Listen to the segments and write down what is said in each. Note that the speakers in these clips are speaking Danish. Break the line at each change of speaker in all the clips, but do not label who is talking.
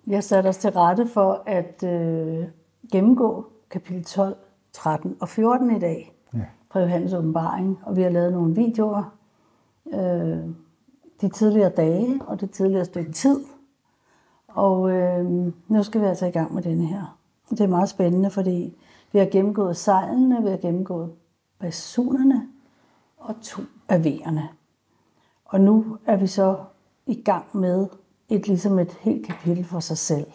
Jeg satte os til rette for at gennemgå kapitel 12, 13 og 14 i dag fra Johannes åbenbaring, og vi har lavet nogle videoer de tidligere dage og det tidligere stykke tid. Og nu skal vi altså i gang med denne her. Det er meget spændende, fordi vi har gennemgået sejlene, vi har gennemgået basunerne og 2 af vejerne. Og nu er vi så i gang med ligesom et helt kapitel for sig selv.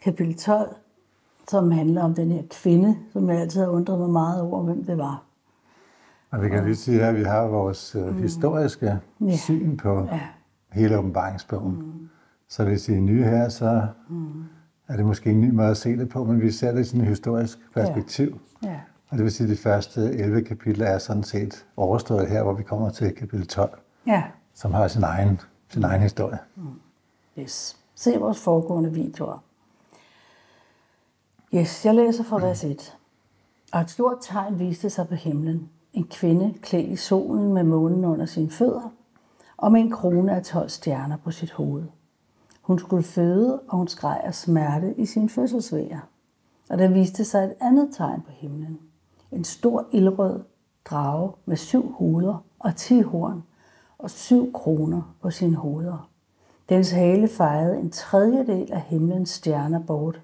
Kapitel 12, som handler om den her kvinde, som jeg altid har undret mig meget over, hvem det var.
Og vi kan lige sige her, at vi har vores historiske syn på hele åbenbaringsbogen. Så hvis I er nye her, så er det måske en ny måde at se det på, men vi ser det i sådan et historisk perspektiv. Ja. Og det vil sige, at de første 11 kapitler er sådan set overstået her, hvor vi kommer til kapitel 12, som har sin egen historie.
Yes. Se vores foregående videoer. Yes, jeg læser fra vers 1. Og et stort tegn viste sig på himlen. En kvinde klædt i solen med månen under sine fødder, og med en krone af 12 stjerner på sit hoved. Hun skulle føde, og hun skreg af smerte i sin fødselsvæger. Og der viste sig et andet tegn på himlen. En stor ildrød drage med 7 hoveder og 10 horn og 7 kroner på sine hoveder. Dens hale fejede en tredjedel af himlens stjerner bort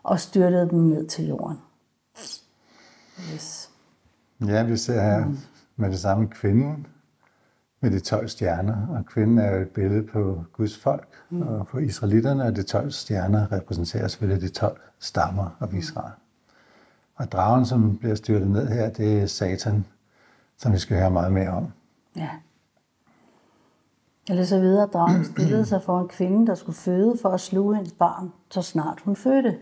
og styrtede dem ned til jorden. Yes.
Ja, vi ser her med det samme kvinden med de 12 stjerner. Og kvinden er jo et billede på Guds folk og på israelitterne, og de 12 stjerner repræsenterer selvfølgelig de 12 stammer af Israel. Og dragen, som bliver styrtet ned her, det er Satan, som vi skal høre meget mere om.
Ja. Jeg læser videre, at dragen stillede sig for en kvinde, der skulle føde for at sluge hendes barn, så snart hun fødte.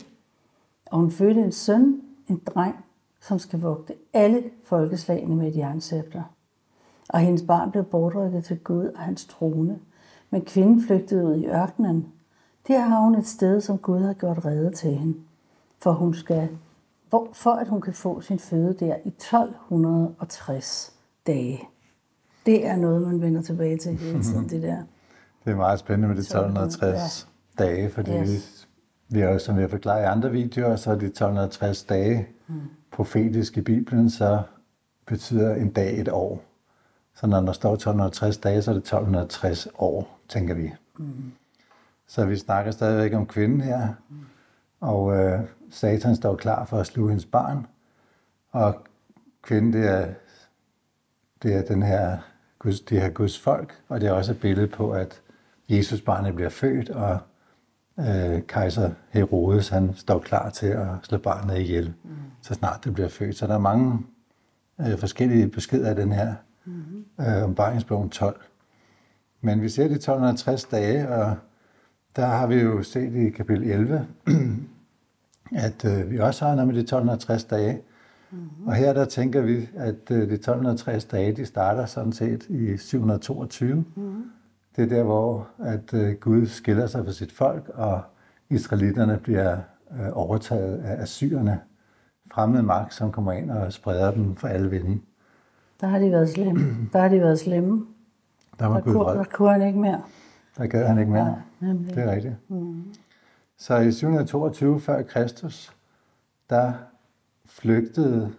Og hun fødte en søn, en dreng, som skal vogte alle folkeslagene med et jernscepter. Og hendes barn blev bortrykket til Gud og hans trone. Men kvinden flygtede ud i ørkenen. Der har hun et sted, som Gud har gjort rede til hende. For at hun kan få sin føde der i 1260 dage. Det er noget, man vender tilbage til hele tiden, det der.
Det er meget spændende med de 1260 dage, fordi vi har jo, som vi har forklaret i andre videoer, så er de 1260 dage profetisk i Bibelen, så betyder en dag et år. Så når der står 1260 dage, så er det 1260 år, tænker vi. Så vi snakker stadigvæk om kvinden her, og Satan står klar for at sluge hendes barn, og kvinden, det er det her Guds folk, og det er også et billede på, at Jesus barnet bliver født, og kejser Herodes, han står klar til at slå barnet ihjel, så snart det bliver født. Så der er mange forskellige beskeder af den her åbenbaringsbogen 12. Men vi ser de 1260 dage, og der har vi jo set i kapitel 11, at vi også har noget med de 1260 dage. Og her der tænker vi, at de 1260 dage, de starter sådan set i 722. Det er der, hvor at Gud skiller sig fra sit folk, og israelitterne bliver overtaget af assyrerne, fremmede magt, som kommer ind og spreder dem for alle vinde.
Der har de været slemme.
Der var Gud vred.
Der kunne han ikke mere.
Der gad han ikke mere. Ja, det er rigtigt. Så i 722 før Kristus, der flygtede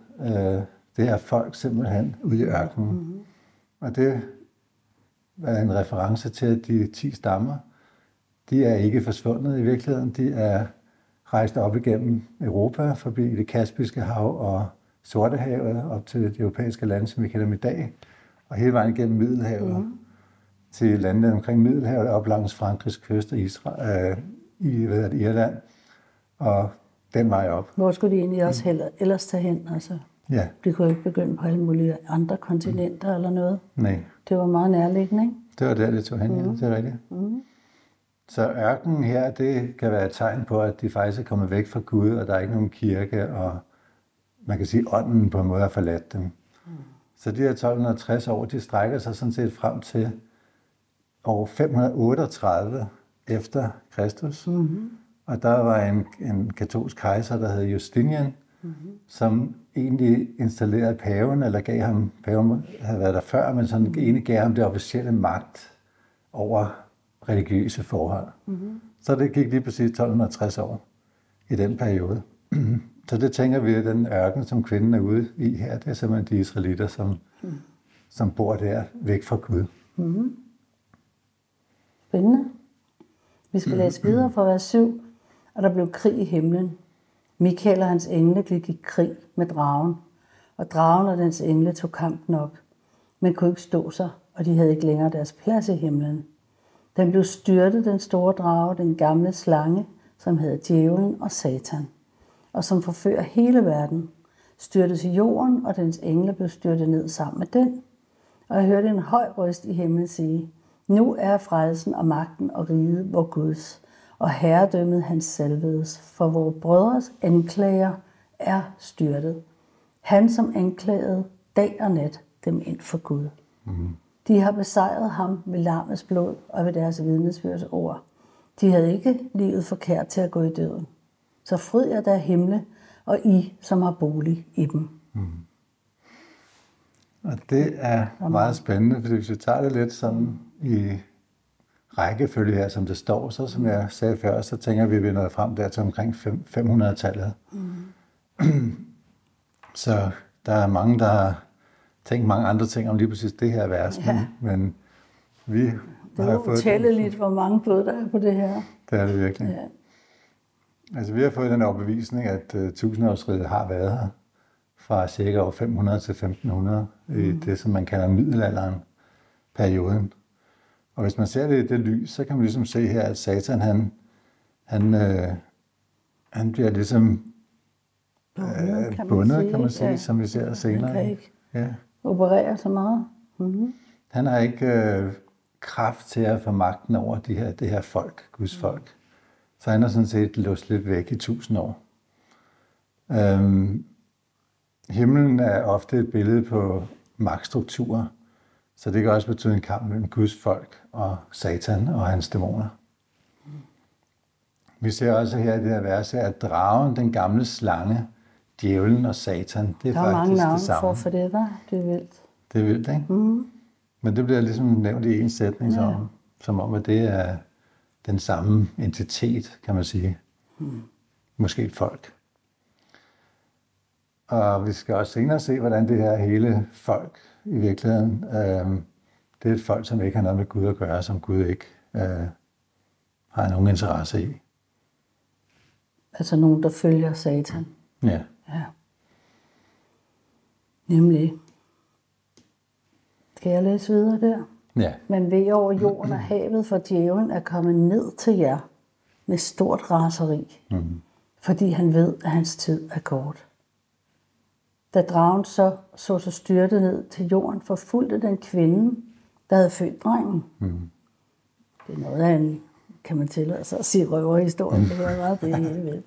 det her folk simpelthen ud i ørkenen. Og det er en reference til, at de 10 stammer, de er ikke forsvundet i virkeligheden. De er rejst op igennem Europa, forbi det Kaspiske hav og Sortehavet, op til de europæiske lande, som vi kender dem i dag, og hele vejen igennem Middelhavet, til landene omkring Middelhavet, op langs Frankrigs kyst og Irland, og den vej op.
Hvor skulle de egentlig også ellers tage hen? Altså, de kunne ikke begynde på alle mulige andre kontinenter eller noget.
Nej.
Det var meget nærliggende, ikke?
Det var der, det tog hen, det er rigtigt. Så ørkenen her, det kan være et tegn på, at de faktisk er kommet væk fra Gud, og der er ikke nogen kirke, og man kan sige, at ånden på en måde har forladt dem. Så de her 1260 år, de strækker sig sådan set frem til år 538 efter Kristus. Og der var en katolsk kejser, der hed Justinian, som egentlig installerede paven, eller gav ham, paven havde været der før, men sådan egentlig gav ham det officielle magt over religiøse forhold. Så det gik lige præcis 1260 år i den periode. Så det tænker vi, at den ørken, som kvinden er ude i her, det er simpelthen de israelitter, som bor der væk fra Gud.
Spændende. Vi skal læse videre fra vers 7, og der blev krig i himlen. Mikael og hans engle gik i krig med dragen, og dragen og dens engle tog kampen op, men kunne ikke stå sig, og de havde ikke længere deres plads i himlen. Den blev styrtet, den store drage, den gamle slange, som hedder Djævlen og Satan, og som forfører hele verden, styrtet til jorden, og dens engle blev styrtet ned sammen med den. Og jeg hørte en høj røst i himlen sige, nu er frelsen og magten og riget vor Guds, og herredømmet hans salvedes, for vores brødres anklager er styrtet. Han, som anklagede dag og nat dem ind for Gud. De har besejret ham ved lammets blod og ved deres vidnesbyrds ord. De havde ikke livet forkert til at gå i døden. Så fryd jer der himle, og I, som har bolig i dem.
Og det er meget spændende, fordi hvis vi tager det lidt sådan i rækkefølge her, som det står, så som jeg sagde før, så tænker vi, at vi er nået frem der til omkring 500-tallet. Så der er mange, der har tænkt mange andre ting om lige præcis det her vers, men vi
det
har fået...
Det er utælleligt, hvor mange bud der er på det her.
Det er det virkelig. Ja. Altså vi har fået den overbevisning, at tusindårsriget har været her fra cirka år 500 til 1500 i det, som man kalder middelalderen perioden. Og hvis man ser det i det lys, så kan man ligesom se her, at Satan, han bliver ligesom bundet, kan man sige, som vi ser senere.
Han kan ikke operere så meget.
Han har ikke kraft til at få magten over det her folk, Guds folk. Så han er sådan set låst lidt væk i 1000 år. Himlen er ofte et billede på magtstrukturer, så det kan også betyde en kamp mellem Guds folk og Satan og hans dæmoner. Vi ser også her i det her vers, at dragen, den gamle slange, djævlen og Satan, det er faktisk det samme. Der er mange navne
for det, var. Det er vildt.
Det er vildt, ikke? Men det bliver ligesom nævnt i en sætning, som om, at det er den samme entitet, kan man sige. Måske et folk. Og vi skal også senere se, hvordan det her hele folk i virkeligheden, det er et folk, som ikke har noget med Gud at gøre, som Gud ikke har nogen interesse i.
Altså nogen, der følger Satan.
Ja.
Nemlig. Skal jeg læse videre der?
Ja.
Men ved over jorden og havet, for djævlen er kommet ned til jer med stort raseri, fordi han ved, at hans tid er kort. Da dragen så styrtet ned til jorden, forfulgte den kvinde, der havde født drengen. Det er noget af en, kan man tillade sig at sige, røverhistorien. Det er meget det hele vildt.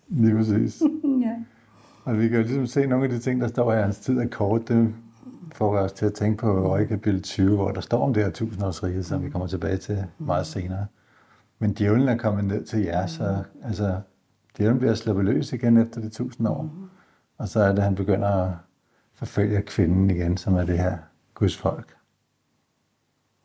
Lige præcis.
Ja.
Og vi kan jo ligesom se nogle af de ting, der står i hans tid er kort. Det får os til at tænke på i kapitel 20, hvor der står om det her tusindårsrige, som vi kommer tilbage til meget senere. Men djævlen er kommet ned til jer, så altså, djævlen bliver sluppet løs igen efter de 1000 år. Og så er det, at han begynder at forfølge kvinden igen, som er det her Guds folk.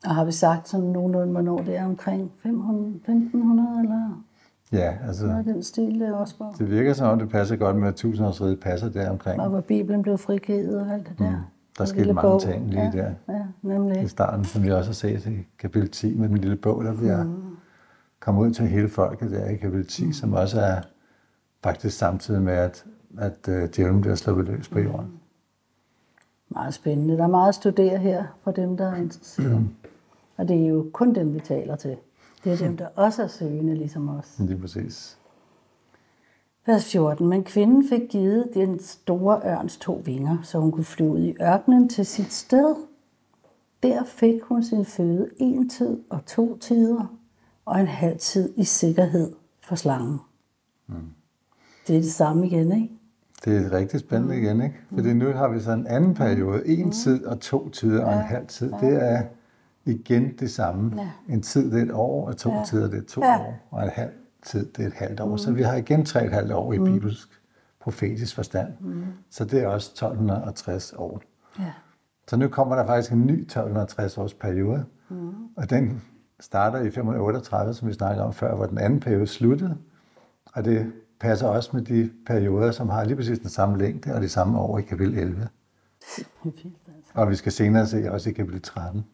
Og har vi sagt sådan nogenlunde, hvornår det er omkring 1500 eller?
Ja, altså
den stil, det også på.
Det virker som om, det passer godt med, at tusindårsriget passer der omkring.
Og hvor Bibelen blev frigivet og alt det der.
Der skete mange ting lige der
nemlig.
I starten, som vi også har set i kapitel 10 med den lille bog, der bliver kommet ud til hele folket der i kapitel 10, som også er faktisk samtidig med, at djævlen bliver sluppet løs på jorden.
Meget spændende. Der er meget at studere her for dem, der er interesseret. Og det er jo kun dem, vi taler til. Det er dem, der også er søgende, ligesom os.
Det er præcis.
Vers 14. Men kvinden fik givet den store ørns 2 vinger, så hun kunne flyve ud i ørkenen til sit sted. Der fik hun sin føde 1 tid og 2 tider, og en halv tid i sikkerhed for slangen. Det er det samme igen, ikke?
Det er rigtig spændende igen, ikke? Fordi nu har vi så en anden periode. 1 tid og 2 tider og en halv tid. Det er igen det samme. En tid, det er 1 år, og 2 tider, det er 2 år, og en halv tid, det er et halvt år. Så vi har igen 3,5 år i bibelsk profetisk forstand. Så det er også 1260 år. Så nu kommer der faktisk en ny 1260 års periode, og den starter i 538, som vi snakkede om før, hvor den anden periode sluttede. Og det passer også med de perioder, som har lige præcis den samme længde og de samme år i kapitel 11. Og vi skal senere se også i kapitel 13.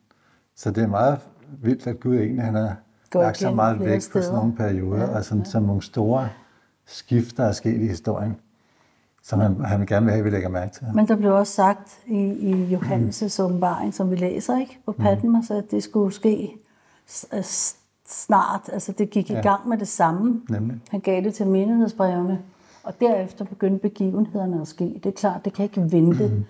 Så det er meget vildt, at Gud egentlig han har lagt så meget vægt på sådan nogle perioder, og sådan nogle store skifter er sket i historien, som han gerne vil have, vi lægger mærke til.
Men der blev også sagt i Johannes' åbenbaring, som vi læser ikke på Patmos, at det skulle ske snart. Altså det gik i gang med det samme.
Nemlig.
Han gav det til menighedsbrevene, og derefter begyndte begivenhederne at ske. Det er klart, det kan ikke vente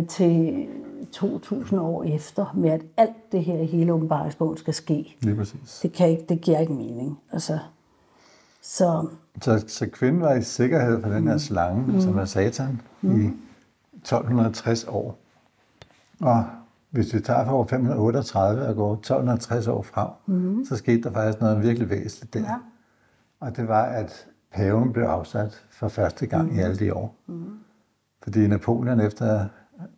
til 2000 år efter, med at alt det her i hele åbenbaringsbogen skal ske.
Lige præcis.
Det giver ikke mening. Altså,
så kvinden var i sikkerhed for den her slange, som er Satan, i 1260 år. Og hvis vi tager fra år 538 og går 1260 år frem, så skete der faktisk noget virkelig væsentligt der. Ja. Og det var, at paven blev afsat for første gang i alle de år. Fordi Napoleon efter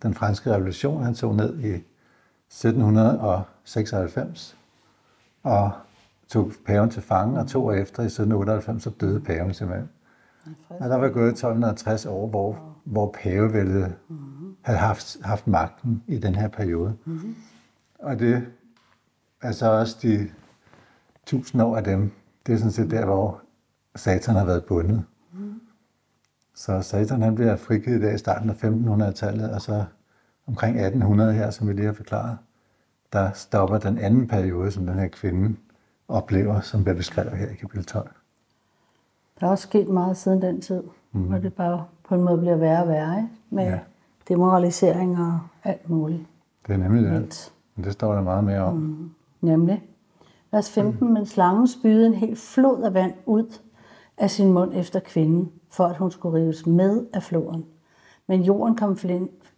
den franske revolution, han tog ned i 1796 og tog paven til fange, og 2 år efter i 1798, så døde paven simpelthen. Og der var gået 1260 år, hvor pavevældet havde haft magten i den her periode. Og det er så også de 1000 år af dem, det er sådan set der, hvor Satan har været bundet. Så Satan han bliver frigivet der i starten af 1500-tallet, og så omkring 1800 her, som vi lige har forklaret, der stopper den anden periode, som den her kvinde oplever, som bliver beskrevet her i kapitel 12.
Der er også sket meget siden den tid, og det bare på en måde bliver værre og værre, ikke? Med demoralisering og alt muligt.
Det er nemlig det. Men det står der meget mere om.
Nemlig. Vers 15, men slangen spydede en helt flod af vand ud af sin mund efter kvinden, for at hun skulle rives med af floden. Men jorden kom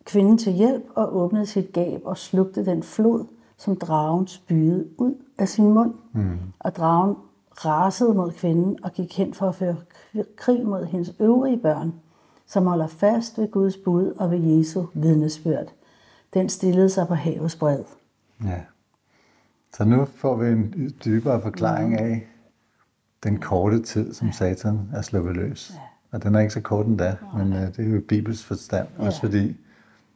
kvinden til hjælp og åbnede sit gab og slugte den flod, som dragen spydede ud af sin mund. Og dragen rasede mod kvinden og gik hen for at føre krig mod hendes øvrige børn, som holder fast ved Guds bud og ved Jesu vidnesbyrd. Den stillede sig på havets bred.
Ja. Så nu får vi en dybere forklaring af den korte tid, som Satan er sluppet løs. Og den er ikke så kort endda, men det er jo i Bibels forstand. Også fordi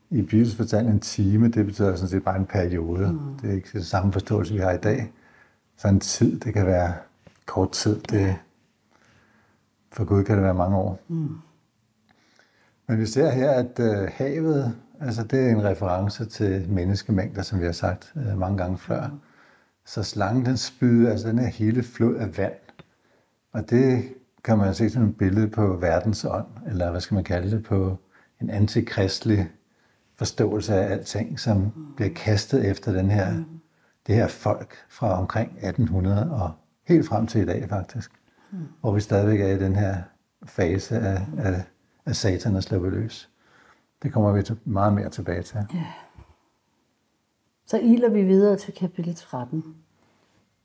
i Bibels forstand en time, det betyder sådan set bare en periode. Det er ikke det samme forståelse, vi har i dag. Så en tid, det kan være kort tid. For Gud kan det være mange år. Men vi ser her, at havet, altså det er en reference til menneskemængder, som vi har sagt mange gange før. Så slangen, den spyder, altså den her hele flod af vand. Og det kan man se som et billede på verdens ånd, eller hvad skal man kalde det, på en antikristelig forståelse af alting, som bliver kastet efter det her folk fra omkring 1800 og helt frem til i dag faktisk, hvor vi stadigvæk er i den her fase af Satan og sluppet løs. Det kommer vi meget mere tilbage til.
Ja. Så iler vi videre til kapitel 13.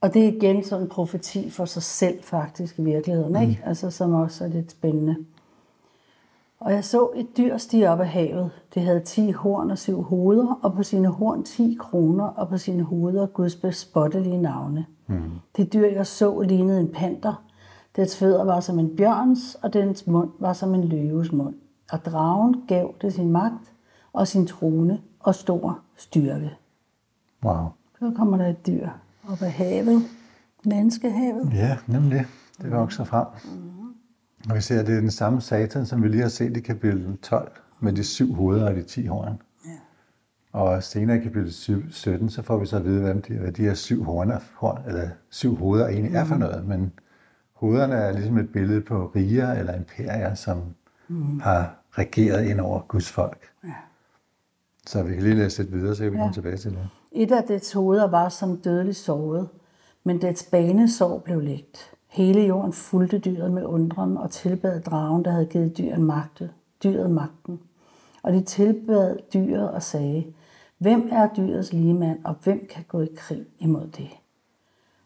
Og det er igen sådan en profeti for sig selv faktisk i virkeligheden, ikke? Altså, som også er lidt spændende. Og jeg så et dyr stige op af havet. Det havde 10 horn og 7 hoveder, og på sine horn 10 kroner, og på sine hoveder Guds bespottelige navne. Det dyr, jeg så, lignede en panter. Dets fødder var som en bjørns, og dens mund var som en løves mund. Og dragen gav det sin magt, og sin trone, og stor styrke.
Wow.
Så kommer der et dyr op af havet. Menneskehavet.
Ja, nemlig. Det vokser frem. Og vi ser, at det er den samme Satan, som vi lige har set i kapitel 12, med de 7 hoveder og de 10 horn. Ja. Og senere i kapitel 17, så får vi så at vide, hvad de her 7 eller 7 hoveder egentlig er for noget. Men hovederne er ligesom et billede på riger eller imperier, som har regeret ind over Guds folk. Ja. Så vi kan lige læse lidt videre, så kan vi komme tilbage til det.
Et af dets hoveder var som dødeligt såret, men dets banesår blev lægt. Hele jorden fulgte dyret med undren og tilbad dragen, der havde givet dyret magten. Og de tilbad dyret og sagde, hvem er dyrets ligemand, og hvem kan gå i krig imod det?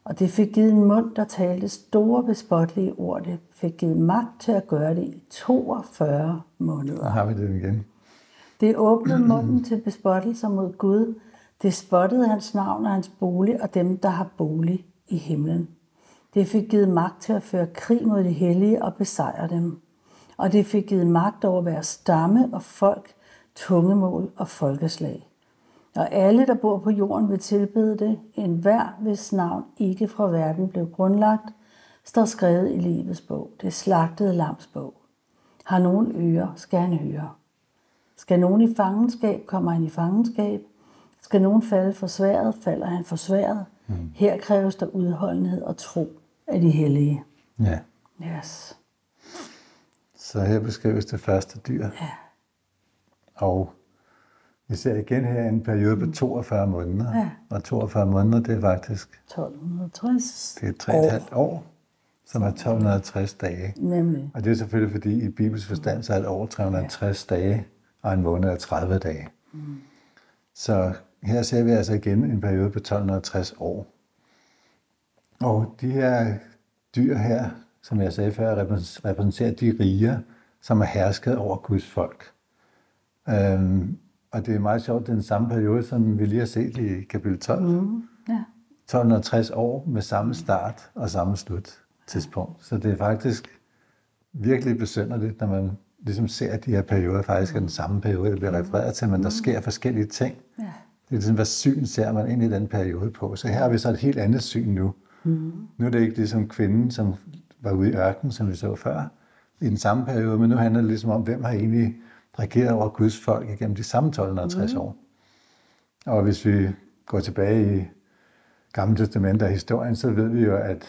Og det fik givet en mund, der talte store bespottelige ord. Det fik givet magt til at gøre det i 42 måneder.
Der har vi det igen.
Det åbnede munden til bespottelser mod Gud, Det spottede hans navn og hans bolig og dem, der har bolig i himlen. Det fik givet magt til at føre krig mod de hellige og besejre dem. Og det fik givet magt over hver stamme og folk, tungemål og folkeslag. Og alle, der bor på jorden, vil tilbede det. Enhver, hvis navn ikke fra verden blev grundlagt, står skrevet i livets bog. Det slagtede lams bog. Har nogen ører, skal han høre. Skal nogen i fangenskab, kommer han i fangenskab. Skal nogen falde for sværdet, falder han for sværdet. Her kræves der udholdenhed og tro af de hellige.
Ja.
Yes.
Så her beskrives det første dyr.
Ja.
Og vi ser igen her en periode på 42 måneder.
Ja.
Og 42 måneder, det er faktisk
1260.
det er 3,5 år, som er 1260 dage.
Nemlig.
Og det er selvfølgelig fordi i Bibels forstand, så er et år 360 dage, og en måned er 30 dage. Så her ser vi altså igen en periode på 1260 år. Og de her dyr her, som jeg sagde før, repræsenterer de riger, som er hersket over Guds folk. Og det er meget sjovt, det er den samme periode, som vi lige har set i kapitel 12.
Ja.
1260 år med samme start og samme sluttidspunkt. Så det er faktisk virkelig besynderligt, når man ligesom ser, at de her perioder faktisk er den samme periode, der bliver refereret til, men der sker forskellige ting.
Ja.
Det er ligesom, hvad syn ser man ind i den periode på. Så her har vi så et helt andet syn nu. Nu er det ikke ligesom kvinden, som var ude i ørkenen, som vi så før, i den samme periode, men nu handler det ligesom om, hvem har egentlig regeret over Guds folk igennem de samme 1260 år. Og hvis vi går tilbage i Gamle Testament og historien, så ved vi jo, at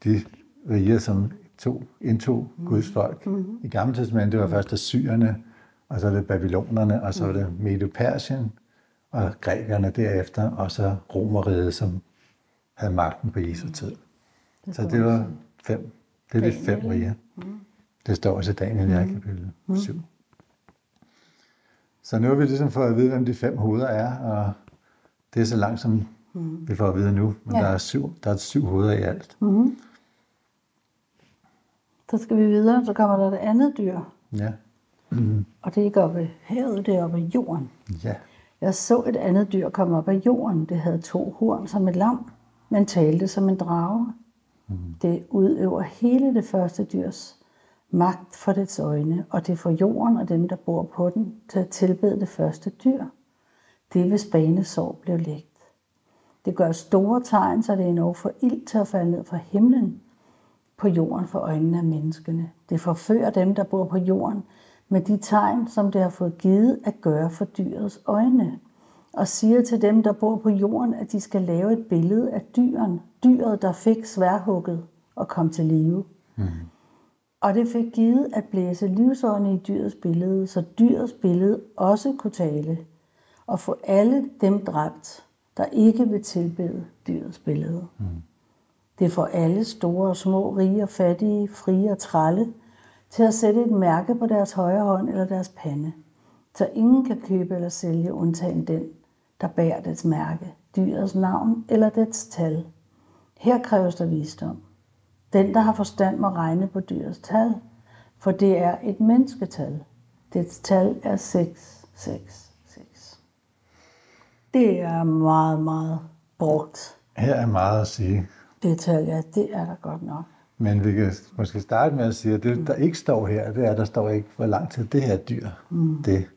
de riger, som indtog Guds folk i Gamle Testament, det var først assyrerne, og så er det babylonerne, og så er det Medo-Persien, og grækerne derefter, og så Romerriget, som havde magten på Jesu tid. Så det var 5. Det er de 5 riger. Det står også i Daniel i kapitel 7. Så nu har vi ligesom fået at vide, hvem de 5 hoveder er, og det er så langt, som vi får at vide nu. Men der er 7 hoveder i alt.
Så skal vi videre, så kommer der det andet dyr.
Ja.
Og det er ikke oppe i havet, det er oppe i jorden.
Ja.
Jeg så et andet dyr komme op af jorden. Det havde 2 horn som et lam, men talte som en drage. Det udøver hele det første dyrs magt for dets øjne, og det får jorden og dem, der bor på den, til at tilbede det første dyr. Det hvis banesår blev lægt. Det gør store tegn, så det er endnu for ild til at falde ned fra himlen på jorden for øjnene af menneskene. Det forfører dem, der bor på jorden, med de tegn, som det har fået givet at gøre for dyrets øjne, og siger til dem, der bor på jorden, at de skal lave et billede af dyret, der fik sværhugget og kom til live. Og det fik givet at blæse livsårene i dyrets billede, så dyrets billede også kunne tale, og få alle dem dræbt, der ikke vil tilbede dyrets billede. Det får alle store og små, rige og fattige, frie og trælle, til at sætte et mærke på deres højre hånd eller deres pande, så ingen kan købe eller sælge undtagen den, der bærer dets mærke, dyrets navn eller dets tal. Her kræves der visdom. Den, der har forstand, må regne på dyrets tal, for det er et mennesketal. Dets tal er 666. Det er meget, meget brugt.
Her er meget at sige.
Det tal, ja, det er der godt nok.
Men vi kan måske starte med at sige, at det, der ikke står her, det er, at der står ikke, hvor lang tid det her dyr, det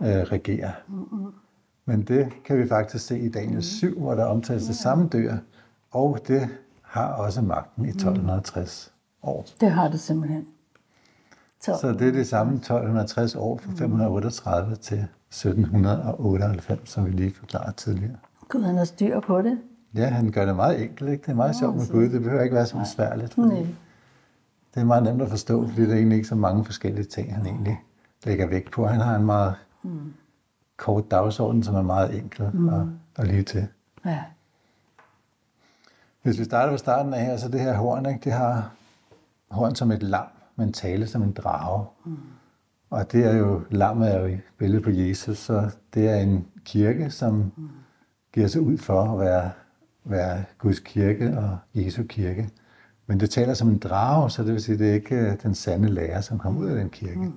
regerer. Men det kan vi faktisk se i Daniel 7, hvor der omtales det samme dyr, og det har også magten i 1260 år.
Det har det simpelthen.
Så det er det samme 1260 år fra 538 til 1798, som vi lige forklarede tidligere.
Gud, han har styr på det.
Ja, han gør det meget enkelt, ikke? Det er meget sjovt med Gud. Det behøver ikke være så besværligt. Det er meget nemt at forstå, fordi der er egentlig ikke så mange forskellige ting, han egentlig lægger vægt på. Han har en meget kort dagsorden, som er meget enkel og lige til.
Ja.
Hvis vi starter fra starten af her, så det her horn, ikke? Det har horn som et lam, men tale som en drage. Og det er jo, lammet er jo et billede på Jesus, så det er en kirke, som giver sig ud for at være Guds kirke og Jesu kirke. Men det taler som en drage, så det vil sige, at det er ikke den sande lærer, som kommer ud af den kirke.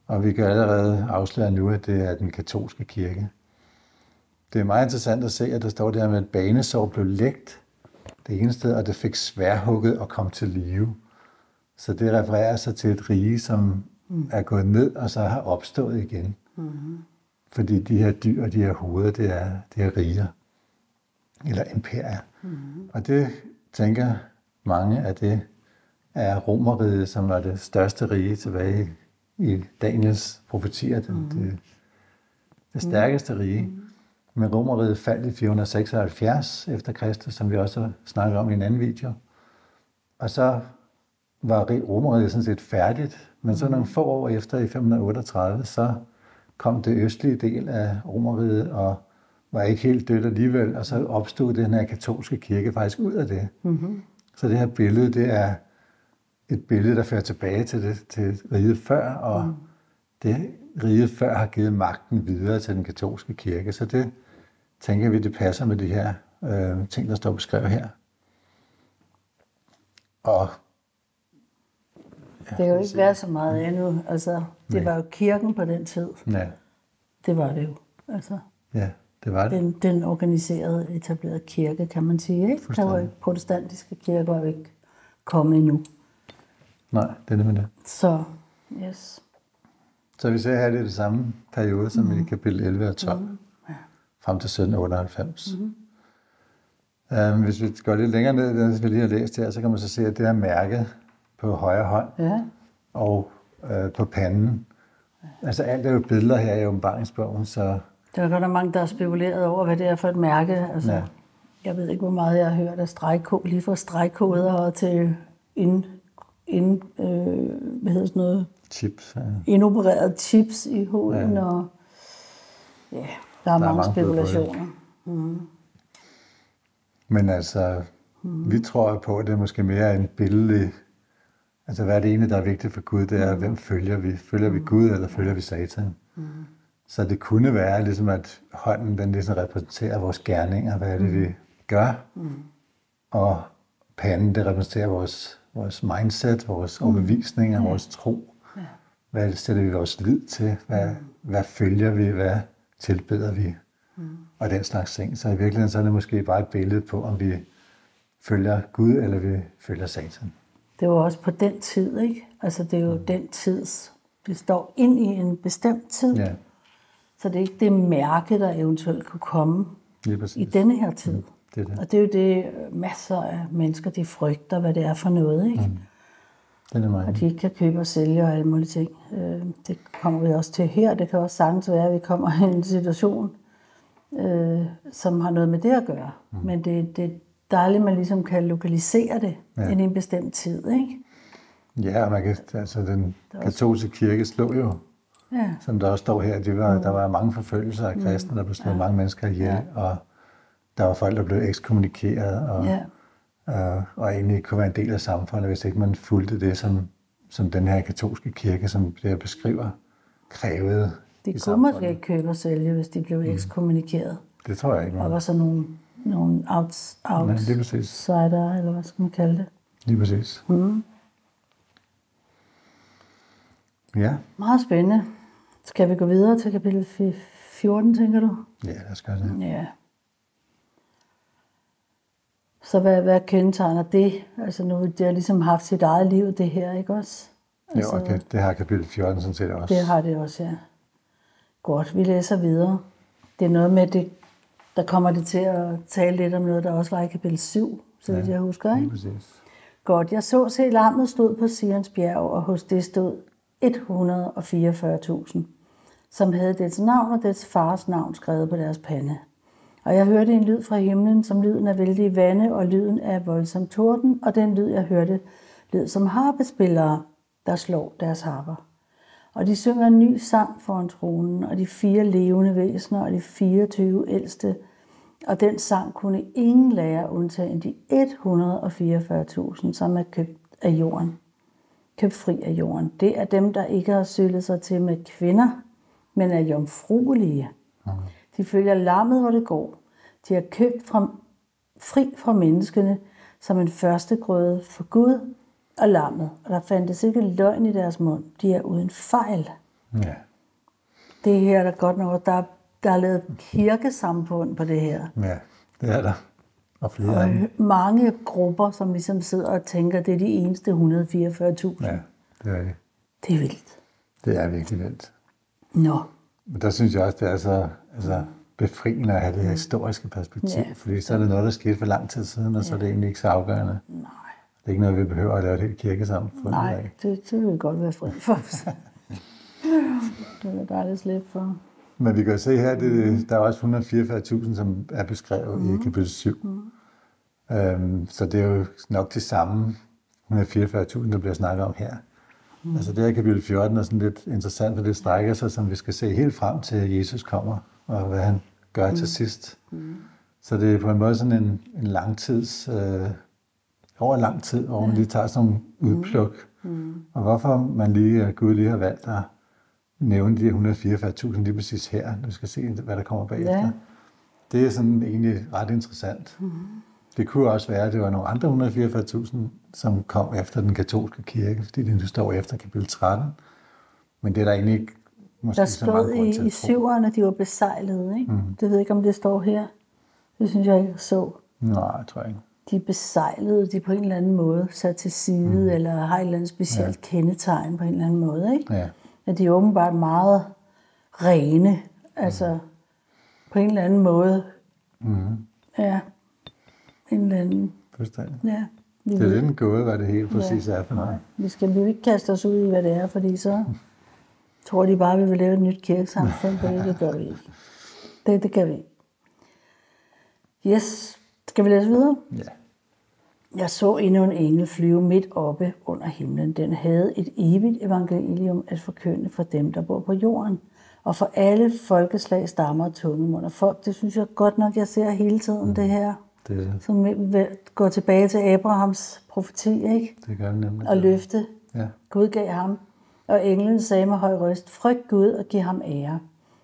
Og vi kan allerede afsløre nu, at det er den katolske kirke. det er meget interessant at se, at der står der med, at banesår blev lægt det ene sted, og det fik sværhugget og kom til live. Så det refererer sig til et rige, som er gået ned, og så har opstået igen. Fordi de her dyr og de her hoveder, det er riger. Eller imperier. Og det tænker mange, at det er Romerriget, som var det største rige tilbage i Daniels profetier. Det stærkeste rige. Men Romerriget faldt i 476 efter Kristus, som vi også snakker om i en anden video. Og så var Romerriget sådan set færdigt, men så nogle få år efter, i 538, så kom det østlige del af Romerriget og var ikke helt dødt alligevel, og så opstod den her katolske kirke faktisk ud af det. Så det her billede, det er et billede, der fører tilbage til riget før, og det riget før har givet magten videre til den katolske kirke. Så det tænker vi, det passer med de her ting, der står beskrevet her. Og
det kan jo ikke være så meget endnu. Altså, det var jo kirken på den tid.
Ja.
Det var det jo. Altså,
ja, det var det.
Den organiserede, etablerede kirke, kan man sige. Ikke? Der var ikke protestantiske kirker, jo ikke kommet endnu.
Nej, det er nemlig det.
Så, yes.
Så vi ser her, det er det samme periode, som i kapitel 11 og 12, frem til 1798. Hvis vi går lidt længere ned, det vi lige har læst her, så kan man så se, at det er mærket på højre hånd og på panden. Altså alt er jo billeder her i åbenbaringsbogen, så...
Der er godt mange, der har spekuleret over, hvad det er for et mærke. Altså, jeg ved ikke, hvor meget jeg har hørt af stregkoder, lige fra stregkoder og til hvad hedder sådan noget?
Chips.
Indopererede chips i huden, og der er mange spekulationer.
Men altså, vi tror på, at det er måske mere en billedlig... Altså, hvad er det ene, der er vigtigt for Gud? Det er, hvem følger vi? Følger vi Gud, eller følger vi Satan? Så det kunne være, ligesom at hånden, den ligesom repræsenterer vores gerninger. Hvad er det, vi gør? Og panden, det repræsenterer vores mindset, vores overbevisninger, vores tro. Hvad sætter vi vores lid til? Hvad følger vi? Hvad tilbeder vi? Og den slags ting. Så i virkeligheden så er det måske bare et billede på, om vi følger Gud, eller vi følger Satan.
Det var også på den tid, ikke? Altså det er jo den tids... Det står ind i en bestemt tid. Ja. Så det er ikke det mærke, der eventuelt kunne komme i denne her tid.
Det er det.
Og det er jo det, masser af mennesker, de frygter, hvad det er for noget, ikke?
Det er meget.
Og de ikke kan købe og sælge og alle mulige ting. Det kommer vi også til her. Det kan også sagtens være, at vi kommer i en situation, som har noget med det at gøre. Men det er dejligt, at man ligesom kan lokalisere det i en bestemt tid, ikke?
Ja, og man kan, altså den katolske kirke slog jo, som der også står her, der var mange forfølgelser af kristne, der blev slået mange mennesker ihjel, og der var folk, der blev ekskommunikeret, og egentlig kunne være en del af samfundet, hvis ikke man fulgte det, som den her katolske kirke, som det beskriver, krævede
de kunne måske ikke købe og sælge, hvis de blev ekskommunikeret.
Det tror jeg ikke.
Og var så nogle outsider, eller hvad skal man kalde det?
Lige præcis. Ja.
Meget spændende. Skal vi gå videre til kapitel 14, tænker du?
Ja, lad os gøre det.
Ja. Så hvad kendetegner det? Altså nu, det har ligesom haft sit eget liv, det her, ikke også? Altså,
jo, det har kapitel 14 sådan set også.
Det har det også, ja. Godt, vi læser videre. Det er noget med det, der kommer det til at tale lidt om noget, der også var i kapitel 7, så vidt jeg husker, ikke?
Præcis.
Godt, jeg så se lammet stod på Sions bjerg, og hos det stod 144.000, som havde dets navn og dets fars navn skrevet på deres pande. Og jeg hørte en lyd fra himlen, som lyden af vældige vande, og lyden af voldsom torden, og den lyd, jeg hørte, lød som harpespillere, der slår deres harper. Og de synger en ny sang foran tronen, og de 4 levende væsener, og de 24 ældste, og den sang kunne ingen lære undtagen de 144.000, som er købt af jorden. Købt fri af jorden. Det er dem, der ikke har sylet sig til med kvinder, men er jomfruelige. De følger lammet, hvor det går. De er købt fri fra menneskene som en førstegrøde for Gud og lammet. Og der fandtes ikke løgn i deres mund. De er uden fejl.
Ja.
Det her der godt nok, der er der er lavet kirkesamfund på det her.
Ja, det er der. Og flere
Og
af dem.
mange grupper, som ligesom sidder og tænker, det er de eneste 144.000.
Ja, det er det.
Det er vildt.
Det er virkelig vildt.
Nå.
Men der synes jeg også, det er så befriende at have det historiske perspektiv,
Ja.
fordi så er det noget, der skete for lang tid siden, og så er det egentlig ikke så afgørende.
Nej.
Det er ikke noget, vi behøver at lave et helt kirkesamfund.
Nej, det vil godt være fri for os. Det er dejligt at slippe for.
Men vi kan se her, der er også 144.000, som er beskrevet i kapitel 7. Så det er jo nok det samme 144.000, der bliver snakket om her. Altså det her kapitel 14 er sådan lidt interessant, for det strækker sig, som vi skal se helt frem til, at Jesus kommer, og hvad han gør til sidst. Så det er på en måde sådan en langtids, over lang tid, hvor man lige tager sådan nogle udpluk. Og hvorfor Gud lige har valgt at nævne de 144.000 lige præcis her, når vi skal se, hvad der kommer bagefter.
Ja.
Det er sådan egentlig ret interessant. Det kunne også være, at det var nogle andre 144.000, som kom efter den katolske kirke, fordi det nu står efter kapitel 13. Men det er der egentlig ikke måske
Der
så meget
stod
grund til
i
at tro.
syverne, de var besejlede, ikke? Det ved jeg ikke, om det står her. Det synes jeg ikke så.
Nej, jeg tror ikke.
De er besejlede, de er på en eller anden måde sat til side, eller har et eller andet specielt kendetegn på en eller anden måde, ikke?
Ja.
At de er åbenbart meget rene, altså på en eller anden måde. Ja, en eller anden,
Fuldstændig.
ja.
Det er lidt en gåde, hvad det hele præcis er for noget.
Vi skal ikke kaste os ud i, hvad det er, fordi så tror de bare, at vi vil lave et nyt kirkesamfund. Det gør vi ikke. Det kan vi ikke. Yes. Skal vi læse videre?
Ja.
Jeg så endnu en engel flyve midt oppe under himlen. Den havde et evigt evangelium at forkynde for dem, der bor på jorden, og for alle folkeslag, stammer og tungemål og folk. Det synes jeg godt nok, jeg ser hele tiden, det her.
Det
Som går tilbage til Abrahams profeti, ikke?
gør det nemlig.
Og løfte.
Ja.
Gud gav ham, og englen sagde med høj røst, frygt Gud og giv ham ære.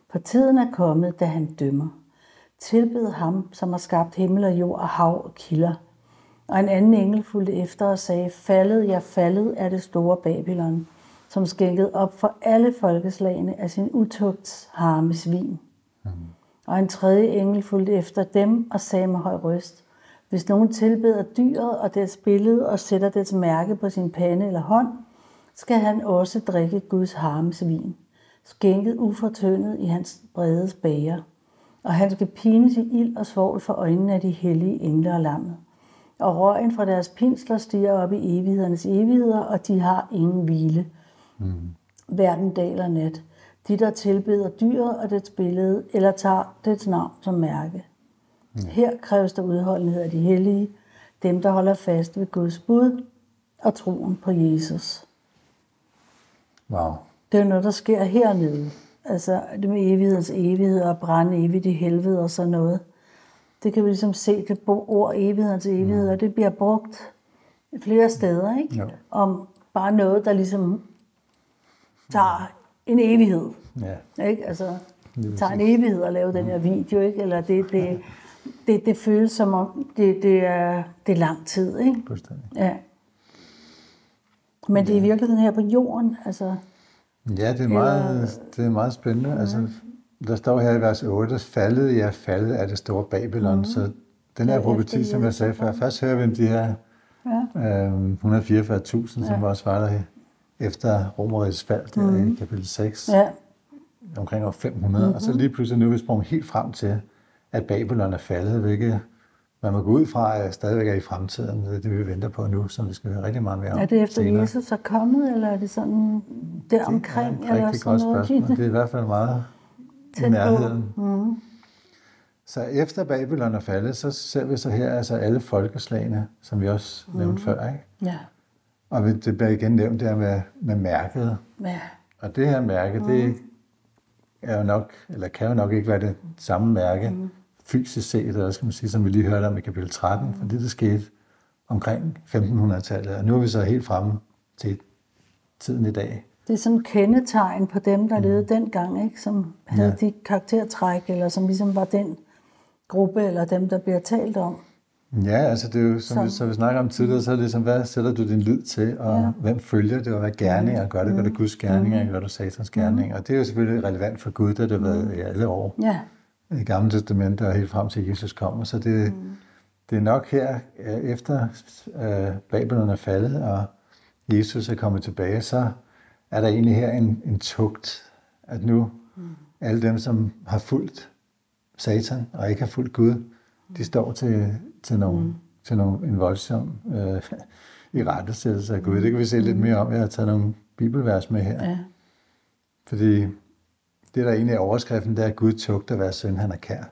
For tiden er kommet, da han dømmer. Tilbed ham, som har skabt himmel og jord og hav og kilder. Og en anden engel fulgte efter og sagde, faldet er det store Babylon, som skænkede op for alle folkeslagene af sin utugts harme svin. Og en tredje engel fulgte efter dem og sagde med høj røst, hvis nogen tilbeder dyret og dets billede og sætter dets mærke på sin pande eller hånd, skal han også drikke Guds harmes vin, skænket ufortyndet i hans bredes bager. Og han skal pines i ild og svovl for øjnene af de hellige engle og lammet. Og røgen fra deres pinsler stiger op i evighedernes evigheder, og de har ingen hvile. Hverken dag eller nat. De, der tilbeder dyret og dets billede, eller tager dets navn som mærke. Her kræves der udholdenhed af de hellige, dem, der holder fast ved Guds bud og troen på Jesus.
Wow.
Det er jo noget, der sker hernede. Altså det med evighedens evighed og brænde evigt i helvede og sådan noget. Det kan vi ligesom se, det ord evighedens evighed, og det bliver brugt flere steder, ikke?
Jo.
Om bare noget, der ligesom tager en evighed.
Ja.
Ikke? Altså, tager en evighed at lave den her video, ikke? Eller det føles som om, det er lang tid, ikke?
Fuldstændig.
Ja. Men det er virkelig den her på jorden, altså.
Ja, det er meget spændende. Altså, der står her i vers 8, faldet er det store Babylon. Så den her profeti, som jeg sagde før, først hører vi om de her 144.000, som også var der efter Romerrigets fald, der i kapitel 6, omkring år 500. Og så lige pludselig nu er vi sprunget helt frem til, at Babylon er faldet, hvilket man må gå ud fra, at stadigvæk er i fremtiden. Det er det, vi venter på nu, som vi skal høre rigtig meget mere om.
Er det efter
senere.
Jesus er kommet, eller er det sådan der omkring?
Det er et rigtig godt spørgsmål. Det er i hvert fald meget i nærheden. Så efter Babylon er faldet, så ser vi så her altså alle folkeslagene, som vi også nævnte før, ikke?
Ja.
Og det bliver igen nævnt der med mærket.
Ja.
Og det her mærke, det er jo nok, eller kan jo nok ikke være det samme mærke, fysisk set, eller skal man sige, som vi lige hørte om i kapitel 13, fordi det skete omkring 1500-tallet, og nu er vi så helt fremme til tiden i dag.
Det er sådan kendetegn på dem, der levede dengang, ikke? Som havde de karaktertræk, eller som ligesom var den gruppe, eller dem, der bliver talt om.
Ja, altså det er jo, som vi snakker om tidligere, så er det ligesom, hvad sætter du din lid til, og hvem følger det, og hvad gerninger gør det? Gør det Guds gerninger, gør det Satans gerninger? Og det er jo selvfølgelig relevant for Gud, det har været i alle år.
Ja.
I Gamle Testamente og helt frem til Jesus kommer. Så det er nok her, efter Babylon er faldet, og Jesus er kommet tilbage, så er der egentlig her en tugt, at nu alle dem, som har fulgt Satan og ikke har fulgt Gud, de står til en voldsom irettesættelse af Gud. Det kan vi se lidt mere om. Jeg har taget nogle bibelvers med her. Ja. Fordi det, der egentlig er overskriften, det er, at Gud tugter hver søn, han er kær.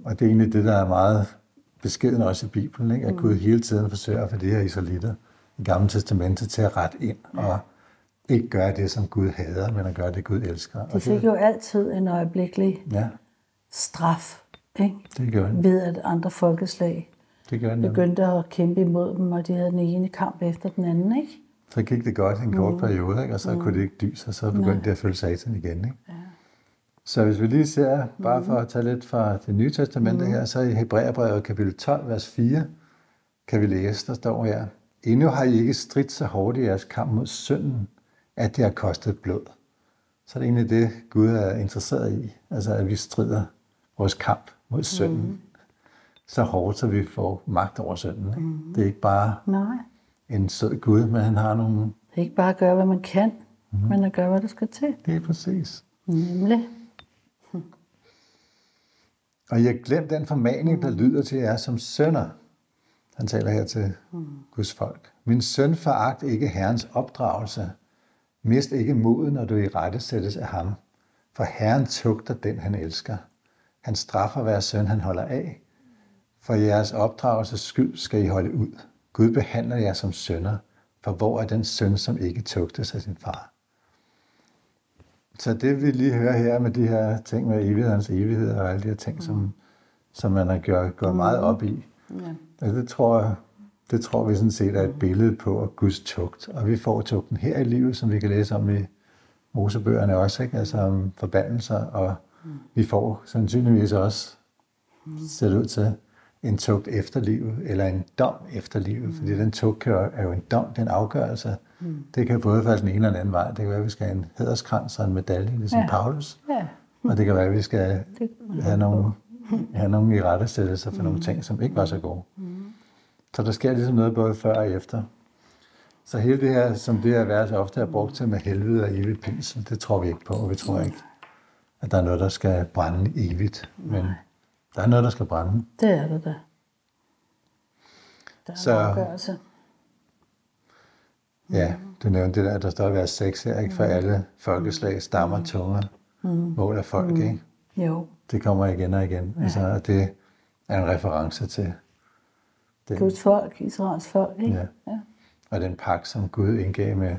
Og det er egentlig det, der er meget beskeden også i Bibelen, ikke? At Gud hele tiden forsøger for de her israelitter i Gamle Testamentet til at rette ind og ikke gøre det, som Gud hader, men at gøre det, Gud elsker.
De fik jo altid en øjeblikkelig straf, ikke?
Det gjorde det.
Ved at andre folkeslag begyndte at kæmpe imod dem, og de havde den ene kamp efter den anden, ikke?
Så gik det godt en kort periode, ikke? Og så kunne det ikke dyse, og så begyndte det at følge Satan igen. Ikke? Ja. Så hvis vi lige ser, bare for at tage lidt fra det nye testamente her, så i Hebræerbrevet kapitel 12, vers 4, kan vi læse, der står her: Endnu har I ikke stridt så hårdt i jeres kamp mod synden, at det har kostet blod. Så er det egentlig det, Gud er interesseret i, altså at vi strider vores kamp mod synden så hårdt, så vi får magt over synden. Ikke? Det er ikke bare en sød Gud, men han har nogle...
Det er ikke bare at gøre, hvad man kan, men at gøre, hvad der skal til.
Det er præcis.
Nemlig.
Og I har glemt den formaning, der lyder til jer som sønner. Han taler her til Guds folk. Min søn, foragt ikke Herrens opdragelse. Mist ikke modet, når du i rette sættes af ham. For Herren tugter den, han elsker. Han straffer hver søn, han holder af. For jeres opdragelses skyld skal I holde ud. Gud behandler jer som sønner. For hvor er den søn, som ikke tugtes af sin far? Så det vi lige hører her med de her ting med evighedens evighed og alle de her ting, som man har gået meget op i. Altså det tror vi sådan set er et billede på Guds tugt. Og vi får tugten her i livet, som vi kan læse om i Mosebøgerne også, ikke? Altså om forbandelser, og vi får sandsynligvis også, ser det ud til, en tugt efter livet, eller en dom efter livet, fordi den tugt er jo en dom, den afgørelse. Det kan både falde den ene eller den anden vej. Det kan være, at vi skal have en hæderskrans og en medalje, ligesom Paulus. Ja. Og det kan være, at vi skal have nogle irettesættelser for nogle ting, som ikke var så gode. Så der sker ligesom noget både før og efter. Så hele det her, som det her vers ofte er brugt til med helvede og evigt pinsel, det tror vi ikke på, og vi tror ikke, at der er noget, der skal brænde evigt. Men der er noget, der skal brænde.
Det er det da. Der er en afgørelse.
Ja, du nævnte det der står i vers 6 her, ikke? For alle folkeslag, stammer, tunger, mål af folk, ikke?
Jo.
Det kommer igen og igen. Ja. Altså, det er en reference til
Guds folk, Israels folk, ikke?
Ja. Og den pagt, som Gud indgav med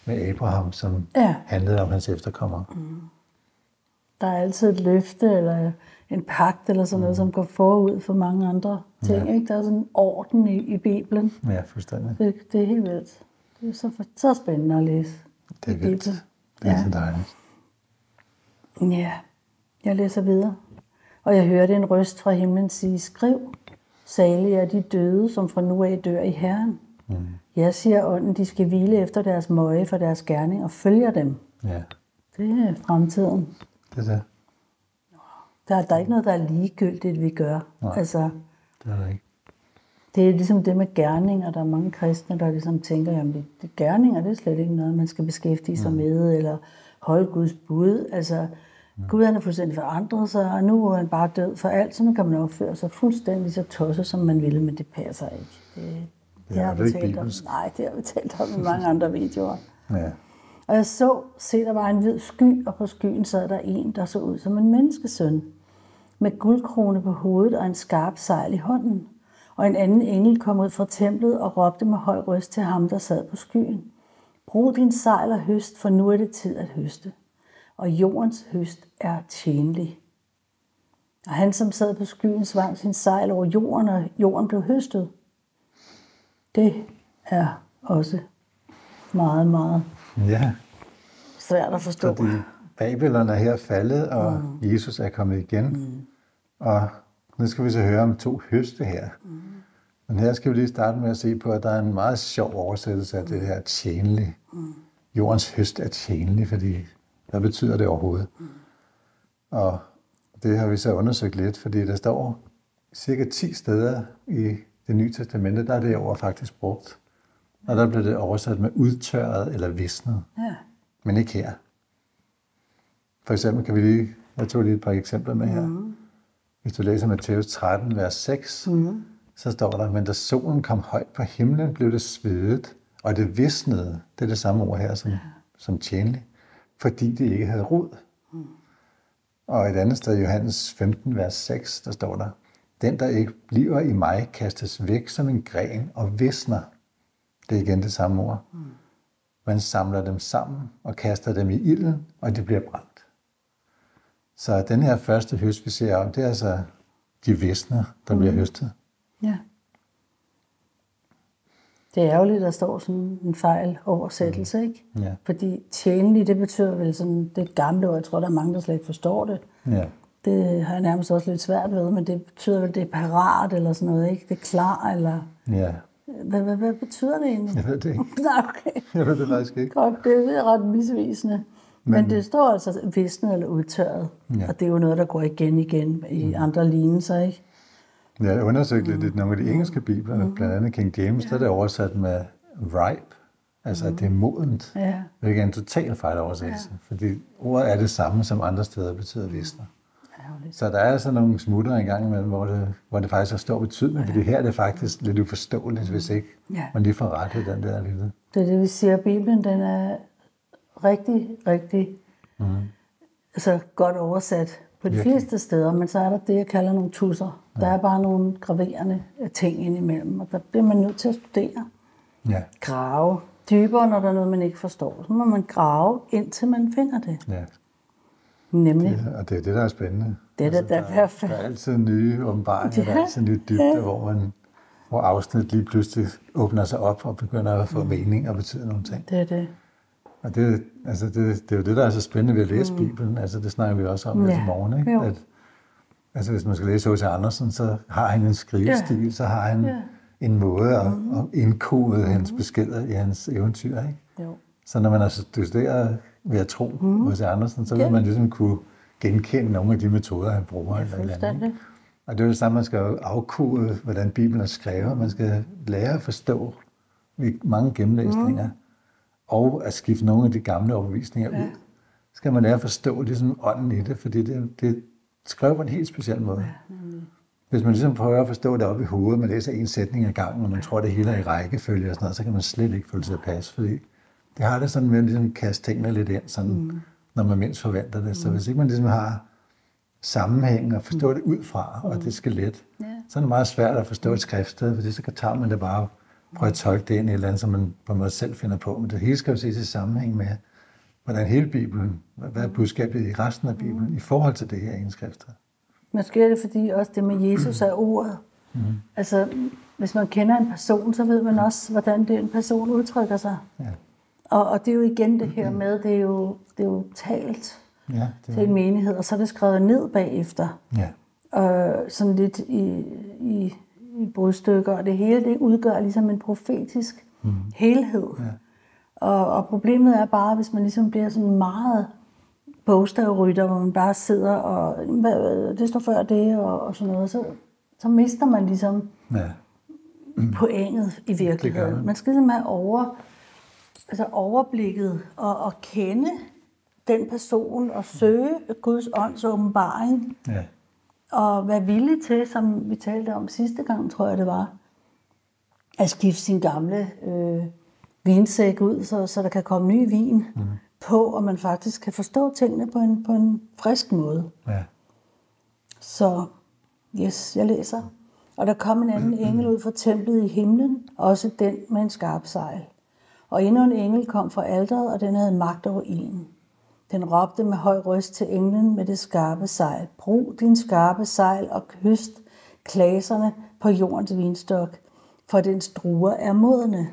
Abraham, som handlede om hans efterkommere.
Der er altid et løfte, eller en pagt, eller sådan noget, som går forud for mange andre ting, ikke? Der er sådan en orden i Bibelen.
Ja, fuldstændig.
Det er helt vildt. Det er så spændende at læse.
Det er vildt. Det er så dejligt.
Ja, jeg læser videre. Og jeg hørte en røst fra himlen sige: Skriv, salige er de døde, som fra nu af dør i Herren. Jeg siger ånden, de skal hvile efter deres møje for deres gerning og følger dem.
Ja.
Det er fremtiden.
Det er det.
Der er ikke noget, der er ligegyldigt, vi gør.
Nej,
altså,
det er det ikke.
Det er ligesom det med gerninger. Der er mange kristne, der ligesom tænker, jamen gerninger, det er slet ikke noget, man skal beskæftige sig med, eller holde Guds bud. Altså, Gud han er fuldstændig forandret sig, og nu er han bare død for alt, så nu kan man opføre sig fuldstændig så tosset, som man ville, men det passer ikke. Det har vi talt om. Nej, det har vi talt om i mange andre videoer.
Ja.
Og jeg se, der var en hvid sky, og på skyen sad der en, der så ud som en menneskesøn, med guldkrone på hovedet og en skarp sejl i hånden. Og en anden engel kom ud fra templet og råbte med høj røst til ham, der sad på skyen: Brug din sejl og høst, for nu er det tid at høste. Og jordens høst er tjenlig. Og han, som sad på skyen, svang sin sejl over jorden, og jorden blev høstet. Det er også meget, meget svært at forstå.
Fordi Babylon er her faldet, og Jesus er kommet igen. Og Nu skal vi så høre om 2 høste her. Men her skal vi lige starte med at se på, at der er en meget sjov oversættelse af det her tjenlig. Jordens høst er tjenlig, fordi hvad betyder det overhovedet? Og det har vi så undersøgt lidt, fordi der står cirka 10 steder i Det Nye Testamente, der er det ord faktisk brugt. Og der bliver det oversat med udtørret eller visnet.
Ja.
Men ikke her. For eksempel kan vi lige, jeg tog lige et par eksempler med her. Hvis du læser Matthæus 13, vers 6, så står der, men da solen kom højt på himlen, blev det svedet, og det visnede, det er det samme ord her som tjenlig, fordi det ikke havde rod. Og et andet sted, Johannes 15, vers 6, der står der, den, der ikke bliver i mig, kastes væk som en gren og visner. Det er igen det samme ord. Man samler dem sammen og kaster dem i ilden, og de bliver brændt. Så den her første høst, vi ser om, det er altså de visner, der bliver høstet.
Ja. Det er ærgerligt, der står sådan en fejl oversættelse, ikke?
Ja.
Fordi tjenlig, det betyder vel sådan, det er et gammelt ord, jeg tror, der er mange, der slet ikke forstår det.
Ja.
Det har jeg nærmest også lidt svært ved, men det betyder vel, det er parat eller sådan noget, ikke? Det er klar, eller...
Ja.
Hvad betyder det egentlig?
Jeg ved det ikke.
Nej, okay.
Jeg ved det faktisk ikke.
Godt, det er ret misvisende. Men det står altså visnet eller udtørret.
Ja.
Og det er jo noget, der går igen i andre lignelser, ikke?
Jeg har undersøgt lidt i nogle af de engelske bibler, blandt andet King James, der er det oversat med ripe, altså at det er modent, hvilket er en total fejloversættelse, fordi ordet er det samme, som andre steder betyder visner. Så der er altså nogle smutter engang imellem, hvor det faktisk har stor betydning, fordi her er det faktisk lidt uforståeligt, hvis ikke man lige får ret i den der lille.
Det er det, vi siger, at Bibelen den er rigtig altså godt oversat på de fleste steder, men så er der det, jeg kalder nogle tusser. Der er bare nogle graverende ting indimellem, og der bliver man nødt til at studere.
Ja.
Grave dybere, når der er noget, man ikke forstår. Så må man grave, indtil man finder det.
Ja.
Nemlig.
Og det er det, der er spændende.
Det er det, der er perfekt.
Der er altid nye åbenbaringer, der er altid nye dybder, hvor afsnit lige pludselig åbner sig op og begynder at få mening og betyde nogle ting.
Det er det.
Og det er jo det, der er så spændende ved at læse Bibelen. Altså, det snakker vi også om her til morgen, ikke? At, altså, hvis man skal læse H.C. Andersen, så har han en skrivestil, så har han en måde at indkode hans beskeder i hans eventyr, ikke?
Jo.
Så når man har studeret ved at tro H.C. Andersen, så vil man ligesom kunne genkende nogle af de metoder, han bruger.
Ja, fuldstændig.
Og det er det samme, man skal afkode, hvordan Bibelen er skrevet. Man skal lære at forstå mange gennemlæsninger, og at skifte nogle af de gamle overbevisninger ud. Så skal man lære at forstå ligesom ånden i det, fordi det skrevet på en helt speciel måde. Hvis man ligesom prøver at forstå det op i hovedet, man læser en sætning ad gangen, og man tror, det hele er i rækkefølge og sådan noget, så kan man slet ikke få det til at passe, fordi det har det sådan med at ligesom kaste tingene lidt ind, sådan, når man mindst forventer det. Så hvis ikke man ligesom har sammenhæng og forstå det ud fra, og det skal let, så er det meget svært at forstå et skriftsted, fordi så tager man det bare prøve at tolke det ind i et eller andet, som man på en måde selv finder på. Men det hele skal jo ses i sammenhæng med, hvordan hele Bibelen, hvad er budskabet i resten af Bibelen, i forhold til det her indskrift. Måske
er det fordi også det med Jesus er ordet. Altså, hvis man kender en person, så ved man også, hvordan den person udtrykker sig. Ja. Og det er jo igen det her med, det er jo talt til en menighed, og så er det skrevet ned bagefter. Ja. Og sådan lidt i brudstykker, og det hele det udgør ligesom en profetisk helhed. Ja. Og problemet er bare, hvis man ligesom bliver sådan meget bogstavrytter, hvor man bare sidder og det står før det og sådan noget, så mister man ligesom pointet i virkeligheden. Man skal ligesom have overblikket og kende den person og søge Guds ånds åbenbaring. Ja. Og være villig til, som vi talte om sidste gang, tror jeg det var, at skifte sin gamle vinsæk ud, så der kan komme ny vin på, og man faktisk kan forstå tingene på en frisk måde. Ja. Så, jeg læser. Og der kom en anden engel ud fra templet i himlen, også den med en skarp sejl. Og endnu en engel kom fra alteret, og den havde magt over ilden. Den råbte med høj røst til englen med det skarpe sejl. Brug din skarpe sejl og høst klaserne på jordens vinstok, for dens druer er modne.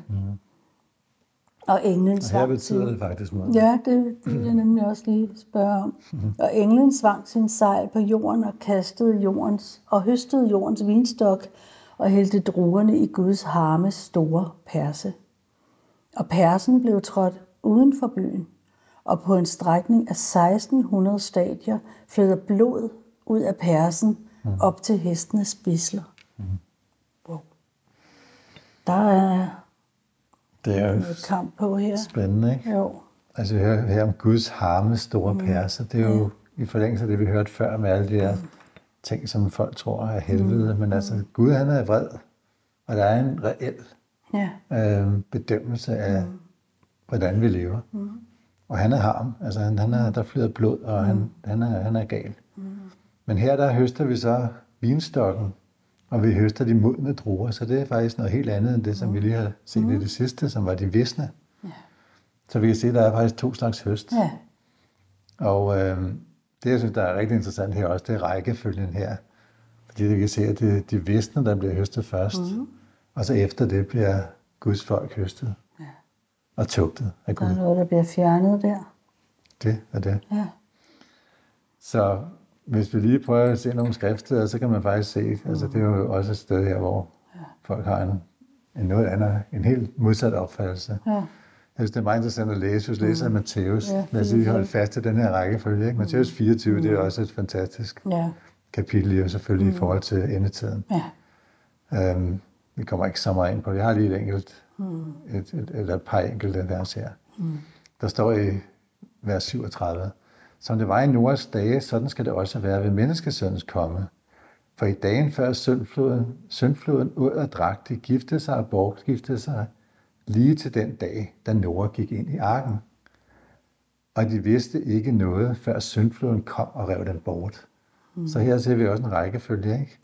Og englen
Og her betyder det faktisk mod.
Ja, det vil jeg nemlig også lige spørge om. Og englen svang sin sejl på jorden og høstede jordens vinstok og hældte druerne i Guds harmes store perse. Og persen blev trådt uden for byen, og på en strækning af 1600 stadier flød blod ud af persen op til hestenes spidsler. Wow. Der er
det er jo
et kamp på her.
Spændende, ikke?
Jo.
Altså vi hører her om Guds harmes store perse. Det er jo i forlængelse af det, vi hørte før med alle de her ting, som folk tror er helvede. Men altså Gud, han er vred, og der er en reel bedømmelse af, hvordan vi lever. Og han er harm, altså der flyder blod, og han er gal. Men her der høster vi så vinstokken, og vi høster de modne druer, så det er faktisk noget helt andet end det, som vi lige har set i det sidste, som var de visne. Ja. Så vi kan se, at der er faktisk 2 slags høst. Ja. Og det, jeg synes, der er rigtig interessant her også, det er rækkefølgen her. Fordi vi kan se, at det er de visne, der bliver høstet først, og så efter det bliver Guds folk høstet og tugtet af Gud.
Der er noget, der bliver fjernet der.
Det er det. Ja. Så hvis vi lige prøver at se nogle skriftsteder, så kan man faktisk se, altså det er jo også et sted her, hvor folk har en helt modsat opfattelse. Ja. Jeg synes, det er meget interessant at læse. Hvis læser af Matthæus, lad os lige holde fast til den her rækkefølge. Ikke? Matthæus 24, det er også et fantastisk kapitel, jo selvfølgelig i forhold til endetiden. Ja. Vi kommer ikke så meget ind på det. Jeg har lige et enkelt, et par enkelte vers her. Der står i vers 37, som det var i Noas dage, sådan skal det også være ved menneskesøndens komme. For i dagen før syndfloden ud og drak, de giftede sig og bortgiftede sig, lige til den dag, da Noah gik ind i arken. Og de vidste ikke noget, før syndfloden kom og rev dem bort. Så her ser vi også en rækkefølge, ikke?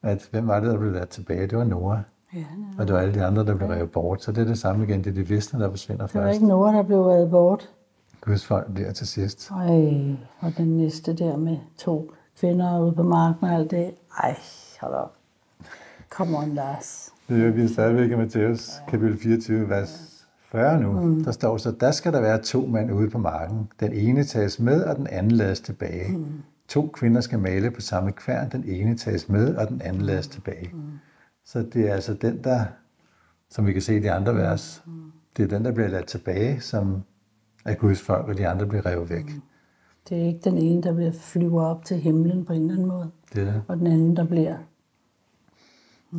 At hvem var det, der blev ladt tilbage? Det var Noah. Ja, og det var alle de andre, der blev revet bort. Så det er det samme igen, det er de visne, der forsvinder først.
Det var ikke Noah, der blev revet bort.
Guds folk bliver til sidst.
Og den næste der med 2 kvinder ude på marken og alt det. Hold op. Come on, Lars.
Det er vi stadigvæk i Matthæus kapitel 24, vers 40 nu. Der står så, der skal der være 2 mænd ude på marken. Den ene tages med, og den anden lades tilbage. 2 kvinder skal male på samme kværn. Den ene tages med, og den anden lades tilbage. Så det er altså den, der, som vi kan se i de andre vers, det er den, der bliver ladt tilbage, som er Guds folk, og de andre bliver revet væk.
Det er ikke den ene, der bliver flyver op til himlen på en eller anden måde.
Det er det.
Og den anden, der bliver...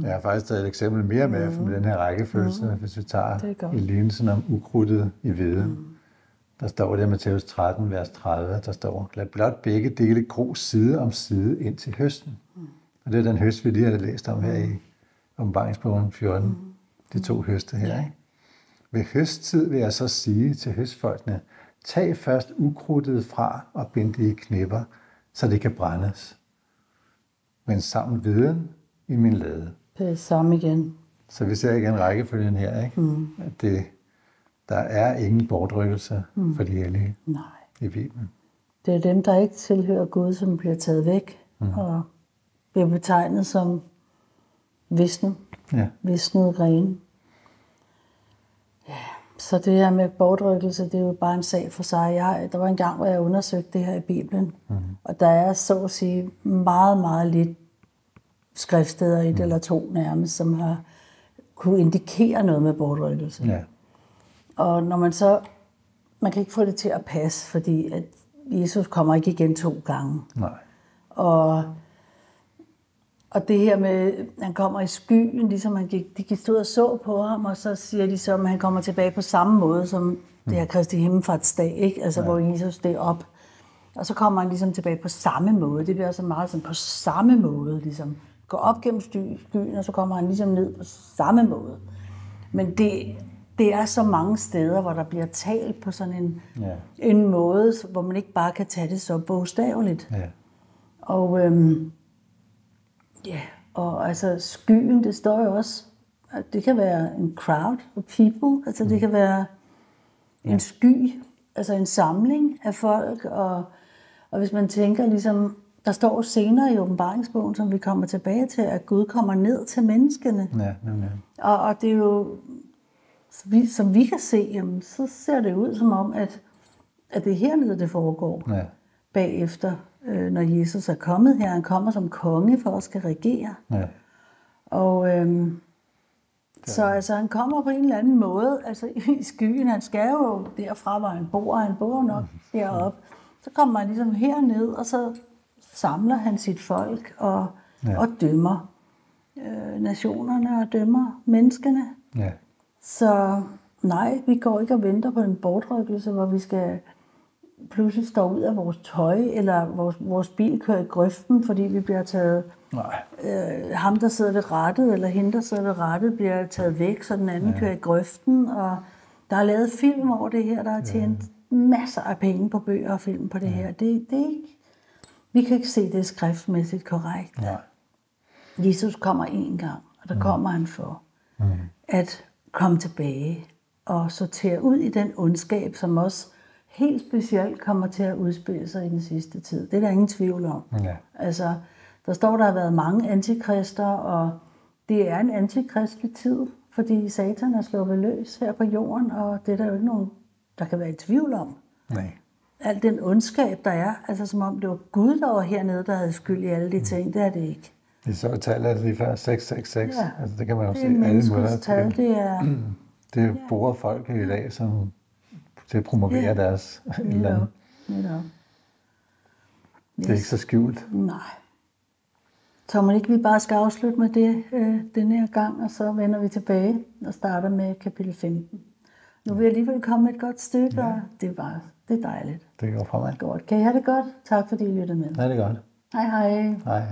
Jeg har faktisk taget et eksempel mere med den her rækkefølge, hvis vi tager i lignelsen om ukrudtet i hvede. Der står det i Matthæus 13, vers 30, der står, lad blot begge dele gro side om side ind til høsten. Og det er den høst, vi lige har læst om her i Åbenbaringsbogen 14. De 2 høste her. Ikke? Ved høsttid vil jeg så sige til høstfolkene, tag først ukrudtet fra og bind det i knipper, så det kan brændes. Men sammen viden i min lade.
Det er samme igen.
Så vi ser igen rækkefølgen her, ikke? At der er ingen bortrykkelse for de hellige i Bibelen.
Det er dem, der ikke tilhører Gud, som bliver taget væk og bliver betegnet som visne. Ja. Visnede grene. Ja. Så det her med bortrykkelse, det er jo bare en sag for sig. Der var en gang, hvor jeg undersøgte det her i Bibelen, og der er så at sige meget, meget lidt skriftsteder, 1 eller 2 nærmest, som har kunne indikere noget med bortrykkelse. Ja. Og når man kan ikke få det til at passe, fordi at Jesus kommer ikke igen 2 gange.
Nej.
Og det her med, han kommer i skyen, ligesom de stod og så på ham, og så siger de så, at han kommer tilbage på samme måde, som det her Kristi himmelfartsdag, ikke? Altså hvor Jesus steg op. Og så kommer han ligesom tilbage på samme måde. Det bliver altså meget sådan på samme måde, ligesom. Går op gennem skyen, og så kommer han ligesom ned på samme måde. Men det er så mange steder, hvor der bliver talt på sådan en måde, hvor man ikke bare kan tage det så bogstaveligt. Ja. Og altså skyen, det står jo også, at det kan være en crowd of people, altså det kan være en sky, altså en samling af folk, og hvis man tænker ligesom, der står senere i Åbenbaringsbogen, som vi kommer tilbage til, at Gud kommer ned til menneskene. Ja. Og det er jo som vi kan se, jamen, så ser det ud som om, at det er hernede, det foregår.
Ja.
Bagefter, når Jesus er kommet her. Han kommer som konge for at skal regere.
Ja.
Og så altså, han kommer på en eller anden måde, altså i skyen. Han skal jo derfra, hvor han bor nok deroppe. Så kommer han ligesom herned, og så samler han sit folk og dømmer nationerne og dømmer menneskene.
Ja.
Så nej, vi går ikke og venter på en bortrykkelse, hvor vi skal pludselig stå ud af vores tøj, eller vores bil kører i grøften, fordi vi bliver taget...
Nej.
Ham, der sidder ved rattet, eller hende, der sidder ved rattet, bliver taget væk, så den anden kører i grøften. Og der er lavet film over det her, der er tjent masser af penge på bøger og film på det her. Det er ikke... Vi kan ikke se det skriftmæssigt korrekt.
Nej.
Jesus kommer én gang, og der kommer han for at komme tilbage og sortere ud i den ondskab, som også helt specielt kommer til at udspille sig i den sidste tid. Det er der ingen tvivl om.
Ja.
Altså, der står, der har været mange antikrister, og det er en antikristelig tid, fordi Satan er sluppet løs her på jorden, og det er der jo ikke nogen, der kan være i tvivl om.
Nej.
Al den ondskab, der er, altså som om det var Gud, der var hernede, der havde skyld i alle de ting, det er det ikke.
Vi så tallet lige før, 666.
Ja.
Altså, det kan man jo se
Det er
alle måder.
menneskets tal, det er...
Det bruger folk i dag som, til at promovere deres land.
Netop.
Det er ikke så skjult.
Nej. Så må ikke vi bare skal afslutte med det denne her gang, og så vender vi tilbage og starter med kapitel 15. Nu vil jeg alligevel komme et godt stykke, og det er dejligt.
Det går fremad.
Godt. Kan I have det godt? Tak fordi I lyttede med.
Ja, det er godt.
Hej hej.
Hej.